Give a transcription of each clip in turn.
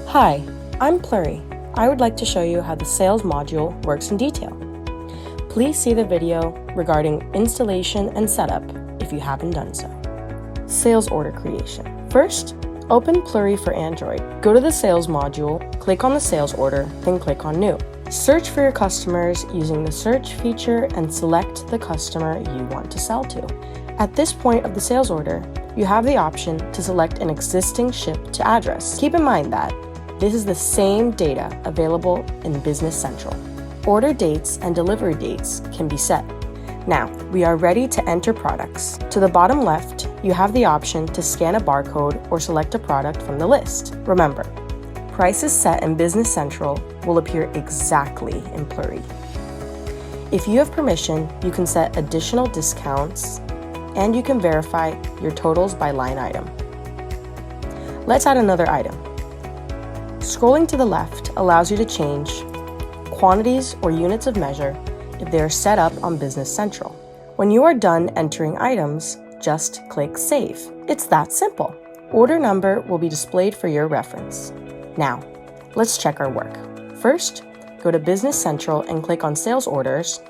Hi, I'm Plur-E. I would like to show you how the sales module works in detail. Please see the video regarding installation and setup if you haven't done so. Sales order creation. First, open Plur-E for Android. Go to the sales module, click on the sales order, then click on New. Search for your customers using the search feature and select the customer you want to sell to. At this point of the sales order, you have the option to select an existing ship to address. Keep in mind that this is the same data available in Business Central. Order dates and delivery dates can be set. Now, we are ready to enter products. To the bottom left, you have the option to scan a barcode or select a product from the list. Remember, prices set in Business Central will appear exactly in Plur-E. If you have permission, you can set additional discounts and you can verify your totals by line item. Let's add another item. Scrolling to the left allows you to change quantities or units of measure if they are set up on Business Central. When you are done entering items, just click Save. It's that simple. Order number will be displayed for your reference. Now, let's check our work. First, go to Business Central and click on Sales Orders.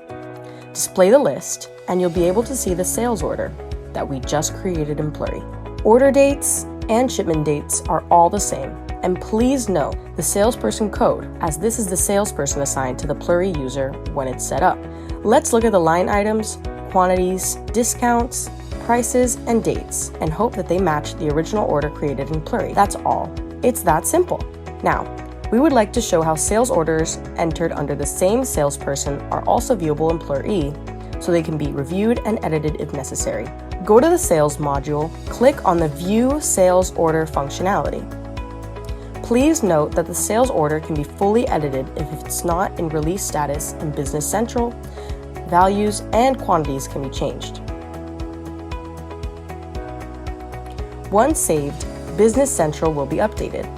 Display the list, and you'll be able to see the sales order that we just created in Plur-E. Order dates and shipment dates are all the same. And please note the salesperson code, as this is the salesperson assigned to the Plur-E user when it's set up. Let's look at the line items, quantities, discounts, prices, and dates, and hope that they match the original order created in Plur-E. That's all. It's that simple. Now, we would like to show how sales orders entered under the same salesperson are also viewable in Plur-E, so they can be reviewed and edited if necessary. Go to the Sales module, click on the View Sales Order functionality. Please note that the sales order can be fully edited if it's not in release status in Business Central. Values and quantities can be changed. Once saved, Business Central will be updated.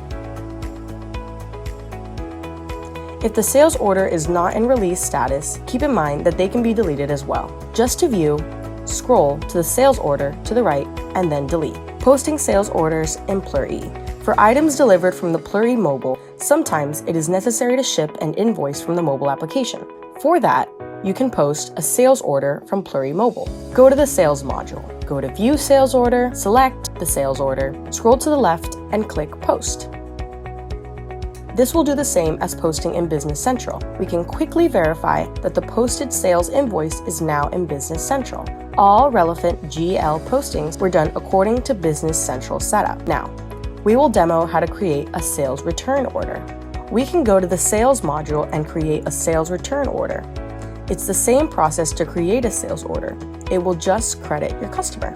If the sales order is not in release status, keep in mind that they can be deleted as well. Just to view, scroll to the sales order to the right and then delete. Posting sales orders in Plur-E. For items delivered from the Plur-E mobile, sometimes it is necessary to ship and invoice from the mobile application. For that, you can post a sales order from Plur-E mobile. Go to the Sales module. Go to View Sales Order, select the sales order, scroll to the left, and click Post. This will do the same as posting in Business Central. We can quickly verify that the posted sales invoice is now in Business Central. All relevant GL postings were done according to Business Central setup. Now, we will demo how to create a sales return order. We can go to the Sales module and create a sales return order. It's the same process to create a sales order. It will just credit your customer.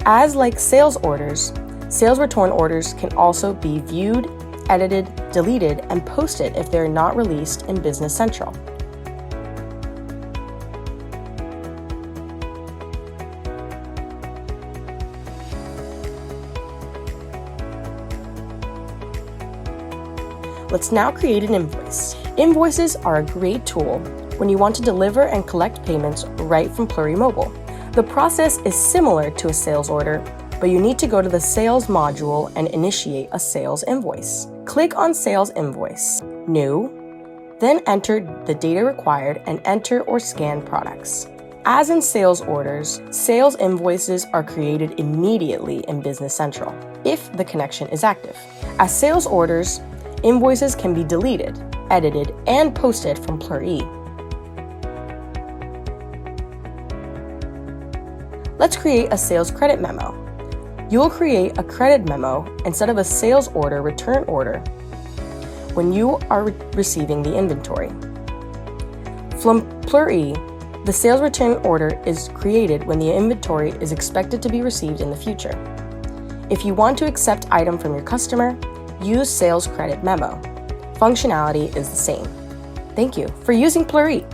As like sales orders, sales return orders can also be viewed, edited, deleted, and posted if they're not released in Business Central. Let's now create an invoice. Invoices are a great tool when you want to deliver and collect payments right from Plur-E mobile. The process is similar to a sales order, but you need to go to the Sales module and initiate a sales invoice. Click on Sales Invoice, New, then enter the data required and enter or scan products. As in sales orders, sales invoices are created immediately in Business Central if the connection is active. As sales orders, invoices can be deleted, edited, and posted from Plur-E. Let's create a sales credit memo. You will create a credit memo instead of a sales order return order when you are receiving the inventory. From Plur-E, the sales return order is created when the inventory is expected to be received in the future. If you want to accept item from your customer, use Sales Credit Memo. Functionality is the same. Thank you for using Plur-E.